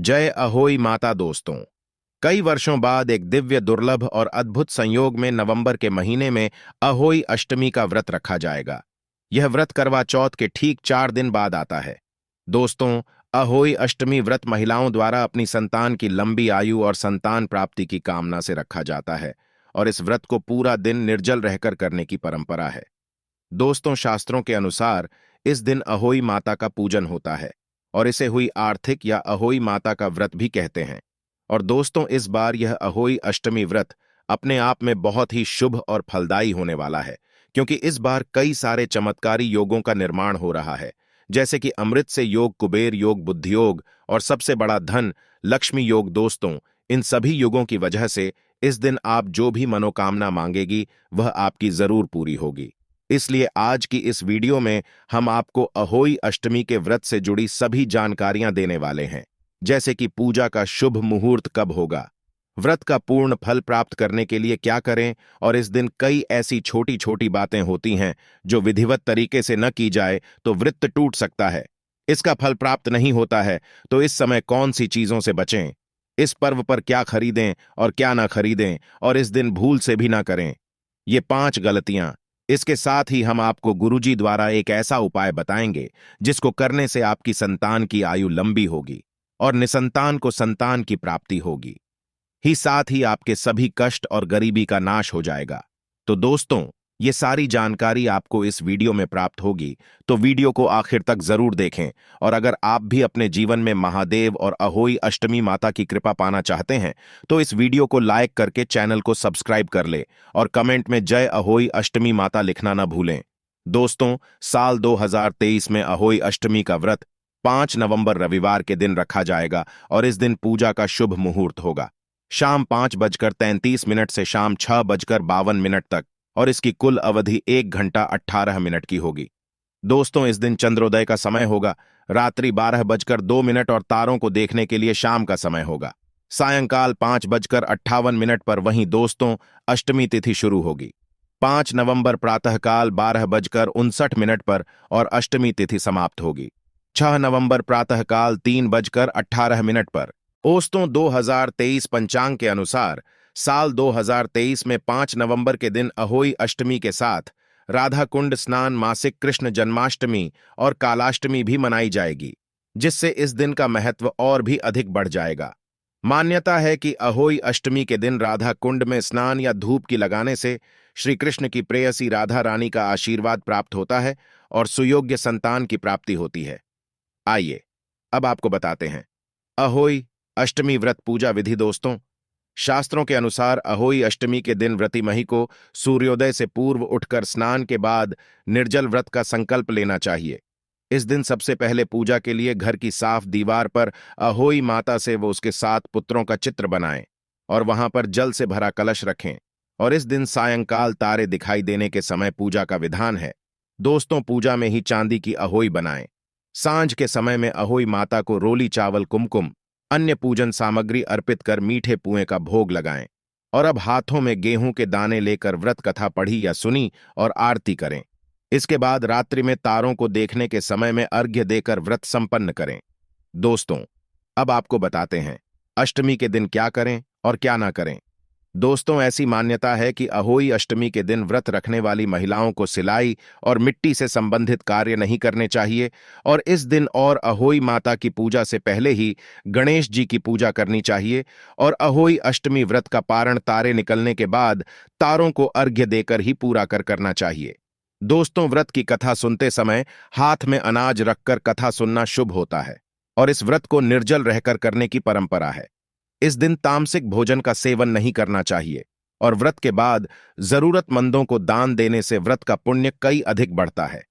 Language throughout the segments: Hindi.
जय अहोई माता दोस्तों। कई वर्षों बाद एक दिव्य दुर्लभ और अद्भुत संयोग में नवंबर के महीने में अहोई अष्टमी का व्रत रखा जाएगा। यह व्रत करवा चौथ के ठीक 4 दिन बाद आता है। दोस्तों, अहोई अष्टमी व्रत महिलाओं द्वारा अपनी संतान की लंबी आयु और संतान प्राप्ति की कामना से रखा जाता है और इस व्रत को पूरा दिन निर्जल रहकर करने की परंपरा है। दोस्तों, शास्त्रों के अनुसार इस दिन अहोई माता का पूजन होता है और इसे हुई आर्थिक या अहोई माता का व्रत भी कहते हैं। और दोस्तों, इस बार यह अहोई अष्टमी व्रत अपने आप में बहुत ही शुभ और फलदायी होने वाला है, क्योंकि इस बार कई सारे चमत्कारी योगों का निर्माण हो रहा है, जैसे कि अमृत से योग, कुबेर योग, बुद्धि योग और सबसे बड़ा धन लक्ष्मी योग। दोस्तों, इन सभी योगों की वजह से इस दिन आप जो भी मनोकामना मांगेगी वह आपकी जरूर पूरी होगी। इसलिए आज की इस वीडियो में हम आपको अहोई अष्टमी के व्रत से जुड़ी सभी जानकारियां देने वाले हैं, जैसे कि पूजा का शुभ मुहूर्त कब होगा, व्रत का पूर्ण फल प्राप्त करने के लिए क्या करें, और इस दिन कई ऐसी छोटी छोटी बातें होती हैं जो विधिवत तरीके से न की जाए तो व्रत टूट सकता है, इसका फल प्राप्त नहीं होता है। तो इस समय कौन सी चीजों से बचें, इस पर्व पर क्या खरीदें और क्या ना खरीदें, और इस दिन भूल से भी ना करें ये 5 गलतियां। इसके साथ ही हम आपको गुरुजी द्वारा एक ऐसा उपाय बताएंगे जिसको करने से आपकी संतान की आयु लंबी होगी और निसंतान को संतान की प्राप्ति होगी, ही साथ ही आपके सभी कष्ट और गरीबी का नाश हो जाएगा। तो दोस्तों, ये सारी जानकारी आपको इस वीडियो में प्राप्त होगी, तो वीडियो को आखिर तक जरूर देखें। और अगर आप भी अपने जीवन में महादेव और अहोई अष्टमी माता की कृपा पाना चाहते हैं तो इस वीडियो को लाइक करके चैनल को सब्सक्राइब कर ले और कमेंट में जय अहोई अष्टमी माता लिखना न भूलें। दोस्तों, साल 2023 में अहोई अष्टमी का व्रत 5 नवंबर रविवार के दिन रखा जाएगा और इस दिन पूजा का शुभ मुहूर्त होगा शाम 5:33 से शाम 6:52 तक, और इसकी कुल अवधि 1 घंटा 18 मिनट की होगी। दोस्तों, इस दिन चंद्रोदय का समय होगा रात्रि 12:02 और तारों को देखने के लिए शाम का समय होगा सायंकाल 5:58 पर। वहीं दोस्तों, अष्टमी तिथि शुरू होगी 5 नवंबर प्रातःकाल 12:59 पर और अष्टमी तिथि समाप्त होगी 6 नवंबर प्रातःकाल 3:18 पर। दोस्तों, 2023 पंचांग के अनुसार साल 2023 में 5 नवंबर के दिन अहोई अष्टमी के साथ राधा कुंड स्नान, मासिक कृष्ण जन्माष्टमी और कालाष्टमी भी मनाई जाएगी, जिससे इस दिन का महत्व और भी अधिक बढ़ जाएगा। मान्यता है कि अहोई अष्टमी के दिन राधा कुंड में स्नान या धूप की लगाने से श्री कृष्ण की प्रेयसी राधा रानी का आशीर्वाद प्राप्त होता है और सुयोग्य संतान की प्राप्ति होती है। आइए अब आपको बताते हैं अहोई अष्टमी व्रत पूजा विधि। दोस्तों, शास्त्रों के अनुसार अहोई अष्टमी के दिन व्रती मही को सूर्योदय से पूर्व उठकर स्नान के बाद निर्जल व्रत का संकल्प लेना चाहिए। इस दिन सबसे पहले पूजा के लिए घर की साफ दीवार पर अहोई माता से वो उसके 7 पुत्रों का चित्र बनाएं और वहां पर जल से भरा कलश रखें। और इस दिन सायंकाल तारे दिखाई देने के समय पूजा का विधान है। दोस्तों, पूजा में ही चांदी की अहोई बनाएं। सांझ के समय में अहोई माता को रोली चावल, कुमकुम, अन्य पूजन सामग्री अर्पित कर मीठे पुए का भोग लगाएं। और अब हाथों में गेहूं के दाने लेकर व्रत कथा पढ़ी या सुनी और आरती करें। इसके बाद रात्रि में तारों को देखने के समय में अर्घ्य देकर व्रत संपन्न करें। दोस्तों, अब आपको बताते हैं अष्टमी के दिन क्या करें और क्या ना करें। दोस्तों, ऐसी मान्यता है कि अहोई अष्टमी के दिन व्रत रखने वाली महिलाओं को सिलाई और मिट्टी से संबंधित कार्य नहीं करने चाहिए और इस दिन और अहोई माता की पूजा से पहले ही गणेश जी की पूजा करनी चाहिए। और अहोई अष्टमी व्रत का पारण तारे निकलने के बाद तारों को अर्घ्य देकर ही पूरा करना चाहिए। दोस्तों, व्रत की कथा सुनते समय हाथ में अनाज रखकर कथा सुनना शुभ होता है और इस व्रत को निर्जल रहकर करने की परंपरा है। इस दिन तामसिक भोजन का सेवन नहीं करना चाहिए और व्रत के बाद जरूरतमंदों को दान देने से व्रत का पुण्य कई अधिक बढ़ता है।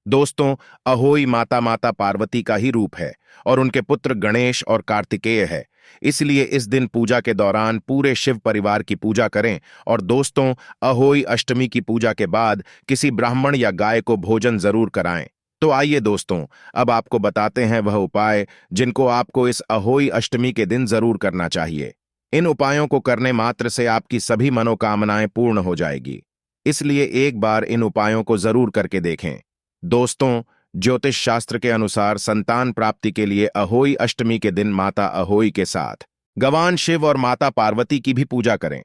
दोस्तों, अहोई माता माता पार्वती का ही रूप है और उनके पुत्र गणेश और कार्तिकेय है, इसलिए इस दिन पूजा के दौरान पूरे शिव परिवार की पूजा करें। और दोस्तों, अहोई अष्टमी की पूजा के बाद किसी ब्राह्मण या गाय को भोजन जरूर कराएं। तो आइए दोस्तों, अब आपको बताते हैं वह उपाय जिनको आपको इस अहोई अष्टमी के दिन जरूर करना चाहिए। इन उपायों को करने मात्र से आपकी सभी मनोकामनाएं पूर्ण हो जाएगी, इसलिए एक बार इन उपायों को जरूर करके देखें। दोस्तों, ज्योतिष शास्त्र के अनुसार संतान प्राप्ति के लिए अहोई अष्टमी के दिन माता अहोई के साथ भगवान शिव और माता पार्वती की भी पूजा करें।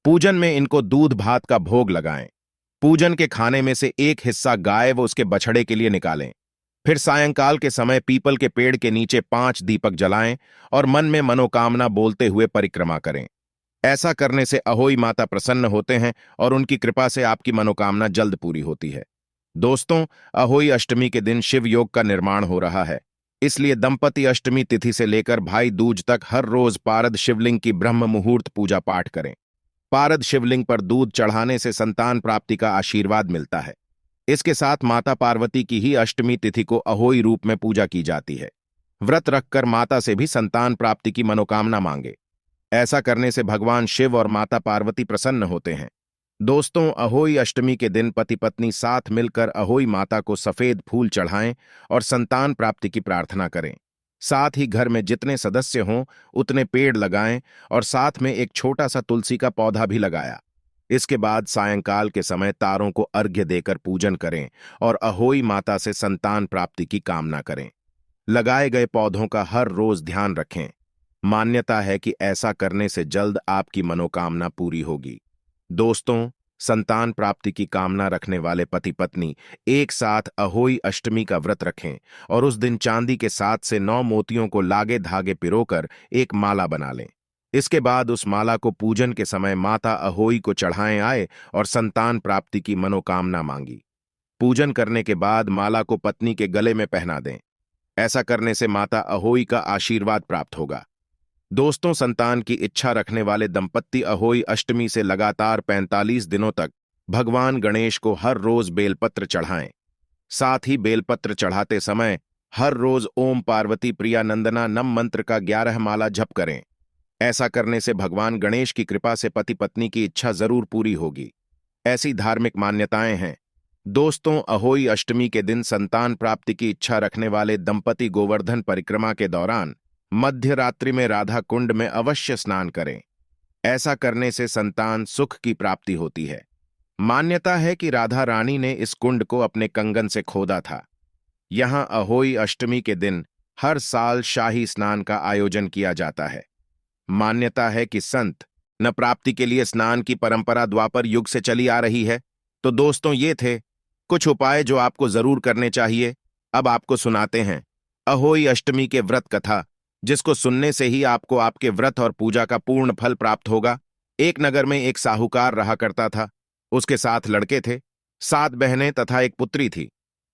पूजन में इनको दूध भात का भोग लगाएं। पूजन के खाने में से एक हिस्सा गाय व उसके बछड़े के लिए निकालें। फिर सायंकाल के समय पीपल के पेड़ के नीचे 5 दीपक जलाएं और मन में मनोकामना बोलते हुए परिक्रमा करें। ऐसा करने से अहोई माता प्रसन्न होते हैं और उनकी कृपा से आपकी मनोकामना जल्द पूरी होती है। दोस्तों, अहोई अष्टमी के दिन शिव योग का निर्माण हो रहा है, इसलिए दंपति अष्टमी तिथि से लेकर भाई दूज तक हर रोज पारद शिवलिंग की ब्रह्म मुहूर्त पूजा पाठ करें। पारद शिवलिंग पर दूध चढ़ाने से संतान प्राप्ति का आशीर्वाद मिलता है। इसके साथ माता पार्वती की ही अष्टमी तिथि को अहोई रूप में पूजा की जाती है। व्रत रखकर माता से भी संतान प्राप्ति की मनोकामना मांगे। ऐसा करने से भगवान शिव और माता पार्वती प्रसन्न होते हैं। दोस्तों, अहोई अष्टमी के दिन पति पत्नी साथ मिलकर अहोई माता को सफेद फूल चढ़ाएं और संतान प्राप्ति की प्रार्थना करें। साथ ही घर में जितने सदस्य हों उतने पेड़ लगाएं और साथ में एक छोटा सा तुलसी का पौधा भी लगाया। इसके बाद सायंकाल के समय तारों को अर्घ्य देकर पूजन करें और अहोई माता से संतान प्राप्ति की कामना करें। लगाए गए पौधों का हर रोज ध्यान रखें। मान्यता है कि ऐसा करने से जल्द आपकी मनोकामना पूरी होगी। दोस्तों, संतान प्राप्ति की कामना रखने वाले पति पत्नी एक साथ अहोई अष्टमी का व्रत रखें और उस दिन चांदी के 7 से 9 मोतियों को लागे धागे पिरोकर एक माला बना लें। इसके बाद उस माला को पूजन के समय माता अहोई को चढ़ाएं आए और संतान प्राप्ति की मनोकामना मांगी। पूजन करने के बाद माला को पत्नी के गले में पहना दें। ऐसा करने से माता अहोई का आशीर्वाद प्राप्त होगा। दोस्तों, संतान की इच्छा रखने वाले दंपत्ति अहोई अष्टमी से लगातार 45 दिनों तक भगवान गणेश को हर रोज बेलपत्र चढ़ाएं। साथ ही बेलपत्र चढ़ाते समय हर रोज ओम पार्वती प्रिया नंदना नम मंत्र का 11 माला जप करें। ऐसा करने से भगवान गणेश की कृपा से पति पत्नी की इच्छा जरूर पूरी होगी। ऐसी धार्मिक मान्यताएं हैं। दोस्तों, अहोई अष्टमी के दिन संतान प्राप्ति की इच्छा रखने वाले दंपति गोवर्धन परिक्रमा के दौरान मध्य रात्रि में राधा कुंड में अवश्य स्नान करें। ऐसा करने से संतान सुख की प्राप्ति होती है। मान्यता है कि राधा रानी ने इस कुंड को अपने कंगन से खोदा था। यहां अहोई अष्टमी के दिन हर साल शाही स्नान का आयोजन किया जाता है। मान्यता है कि संत न प्राप्ति के लिए स्नान की परंपरा द्वापर युग से चली आ रही है। तो दोस्तों, ये थे कुछ उपाय जो आपको जरूर करने चाहिए। अब आपको सुनाते हैं अहोई अष्टमी के व्रत कथा, जिसको सुनने से ही आपको आपके व्रत और पूजा का पूर्ण फल प्राप्त होगा। एक नगर में एक साहूकार रहा करता था। उसके 7 लड़के थे, 7 बहनें तथा एक पुत्री थी।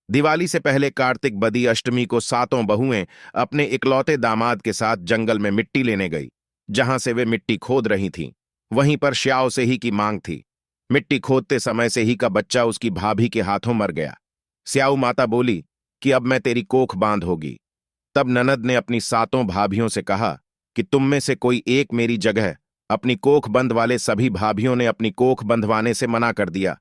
दिवाली से पहले कार्तिक बदी अष्टमी को 7 बहुएं अपने इकलौते दामाद के साथ जंगल में मिट्टी लेने गई। जहां से वे मिट्टी खोद रही थीं, वहीं पर श्याव से ही की मांग थी। मिट्टी खोदते समय से ही का बच्चा उसकी भाभी के हाथों मर गया। स्याऊ माता बोली कि अब मैं तेरी कोख बांध होगी। तब ननद ने अपनी 7 भाभियों से कहा कि तुम में से कोई एक मेरी जगह अपनी कोख बंद वाले सभी भाभियों ने अपनी कोख बंधवाने से मना कर दिया।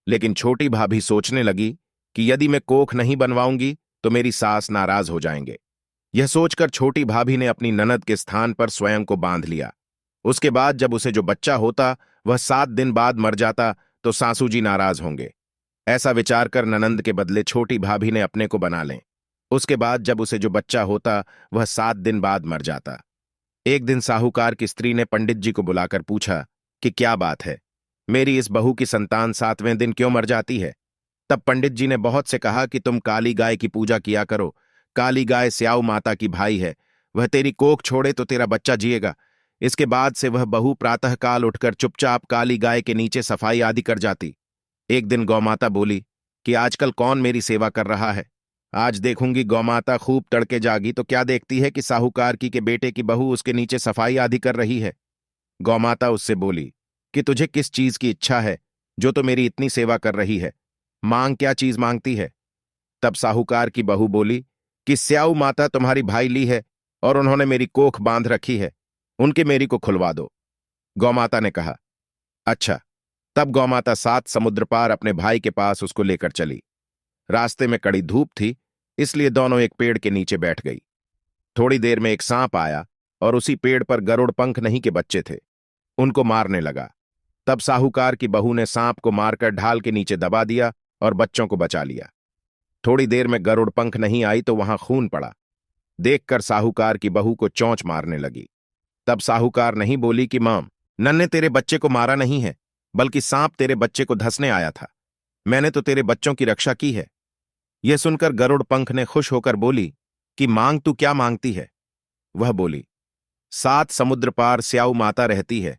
लेकिन छोटी भाभी सोचने लगी कि यदि मैं कोख नहीं बनवाऊंगी तो मेरी सास नाराज हो जाएंगे। यह सोचकर छोटी भाभी ने अपनी ननद के स्थान पर स्वयं को बांध लिया। उसके बाद जब उसे जो बच्चा होता वह 7 दिन बाद मर जाता तो सासू जी नाराज होंगे। ऐसा विचार कर ननंद के बदले छोटी भाभी ने अपने को बना लें। उसके बाद जब उसे जो बच्चा होता वह 7 दिन बाद मर जाता। एक दिन साहूकार की स्त्री ने पंडित जी को बुलाकर पूछा कि क्या बात है, मेरी इस बहू की संतान 7वें दिन क्यों मर जाती है। तब पंडित जी ने बहुत से कहा कि तुम काली गाय की पूजा किया करो। काली गाय स्याऊ माता की भाई है, वह तेरी कोख छोड़े तो तेरा बच्चा जिएगा। इसके बाद से वह बहू प्रातःकाल उठकर चुपचाप काली गाय के नीचे सफाई आदि कर जाती। एक दिन गौमाता बोली कि आजकल कौन मेरी सेवा कर रहा है। आज देखूंगी। गौमाता खूब तड़के जागी तो क्या देखती है कि साहूकार की के बेटे की बहू उसके नीचे सफाई आदि कर रही है। गौमाता उससे बोली कि तुझे किस चीज की इच्छा है जो तो मेरी इतनी सेवा कर रही है, मांग, क्या चीज मांगती है। तब साहूकार की बहू बोली कि स्याऊ माता तुम्हारी भाई ली है और उन्होंने मेरी कोख बांध रखी है, उनके मेरी को खुलवा दो। गौमाता ने कहा अच्छा। तब गौमाता 7 समुद्र पार अपने भाई के पास उसको लेकर चली। रास्ते में कड़ी धूप थी, इसलिए दोनों एक पेड़ के नीचे बैठ गई। थोड़ी देर में एक सांप आया और उसी पेड़ पर गरुड़ पंख नहीं के बच्चे थे, उनको मारने लगा। तब साहूकार की बहू ने सांप को मारकर ढाल के नीचे दबा दिया और बच्चों को बचा लिया। थोड़ी देर में गरुड़ पंख नहीं आई तो वहां खून पड़ा। देखकर साहूकार की बहू को चौंच मारने लगी। तब साहूकार नहीं बोली कि मां, नन्ने तेरे बच्चे को मारा नहीं है, बल्कि सांप तेरे बच्चे को धंसने आया था। मैंने तो तेरे बच्चों की रक्षा की है। यह सुनकर गरुड़ पंख ने खुश होकर बोली कि मांग तू क्या मांगती है। वह बोली, 7 समुद्र पार स्याऊ माता रहती है,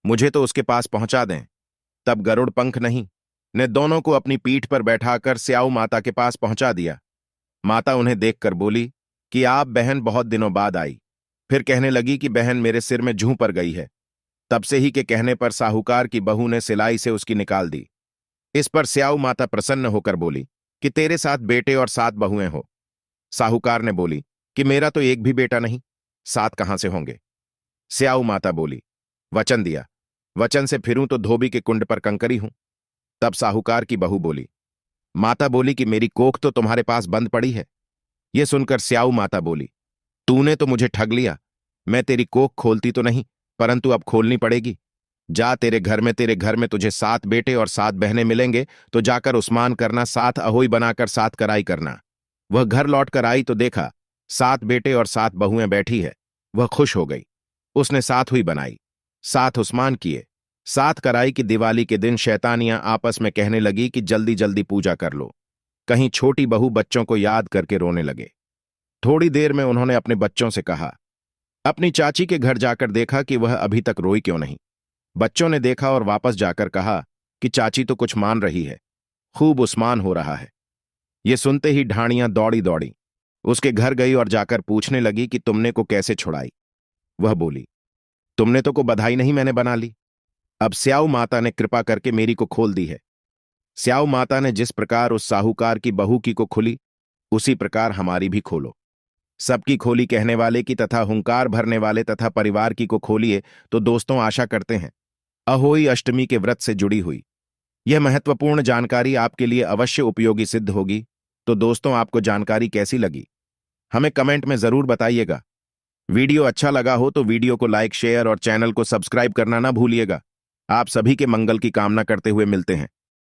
मुझे तो उसके पास पहुंचा दें। तब गरुड़ पंख नहीं ने दोनों को अपनी पीठ पर बैठाकर स्याऊ माता के पास पहुंचा दिया। माता उन्हें देखकर बोली कि आप बहन बहुत दिनों बाद आई। फिर कहने लगी कि बहन मेरे सिर में जूं पर गई है। तब से ही के कहने पर साहूकार की बहू ने सिलाई से उसकी निकाल दी। इस पर स्याऊ माता प्रसन्न होकर बोली कि तेरे 7 बेटे और 7 बहुएं हो। साहूकार ने बोली कि मेरा तो एक भी बेटा नहीं, 7 कहां से होंगे। स्याऊ माता बोली, वचन दिया, वचन से फिरूं तो धोबी के कुंड पर कंकरी हूं। तब साहूकार की बहू बोली, माता बोली कि मेरी कोख तो तुम्हारे पास बंद पड़ी है। यह सुनकर स्याऊ माता बोली, तूने तो मुझे ठग लिया। मैं तेरी कोख खोलती तो नहीं, परंतु अब खोलनी पड़ेगी। जा तेरे घर में तुझे 7 बेटे और 7 बहनें मिलेंगे, तो जाकर उस्मान करना, 7 अहोई बनाकर 7 कराई करना। वह घर लौट कर आई तो देखा 7 बेटे और 7 बहुएं बैठी है। वह खुश हो गई। उसने 7 हुई बनाई, 7 उस्मान किए। 7 कराई की दिवाली के दिन शैतानियां आपस में कहने लगी कि जल्दी जल्दी पूजा कर लो। कहीं छोटी बहू बच्चों को याद करके रोने लगे। थोड़ी देर में उन्होंने अपने बच्चों से कहा। अपनी चाची के घर जाकर देखा कि वह अभी तक रोई क्यों नहीं। बच्चों ने देखा और वापस जाकर कहा कि चाची तो कुछ मान रही है, खूब उस्मान हो रहा है। ये सुनते ही ढाणियां दौड़ी दौड़ी उसके घर गई और जाकर पूछने लगी कि तुमने को कैसे छुड़ाई। वह बोली, तुमने तो को बधाई नहीं मैंने बना ली। अब स्याऊ माता ने कृपा करके मेरी को खोल दी है। स्याऊ माता ने जिस प्रकार उस साहूकार की बहू की को खुली, उसी प्रकार हमारी भी खोलो। सबकी खोली कहने वाले की तथा हुंकार भरने वाले तथा परिवार की को खोलिए। तो दोस्तों, आशा करते हैं अहोई अष्टमी के व्रत से जुड़ी हुई यह महत्वपूर्ण जानकारी आपके लिए अवश्य उपयोगी सिद्ध होगी। तो दोस्तों, आपको जानकारी कैसी लगी हमें कमेंट में जरूर बताइएगा। वीडियो अच्छा लगा हो तो वीडियो को लाइक, शेयर और चैनल को सब्सक्राइब करना ना भूलिएगा। आप सभी के मंगल की कामना करते हुए मिलते हैं।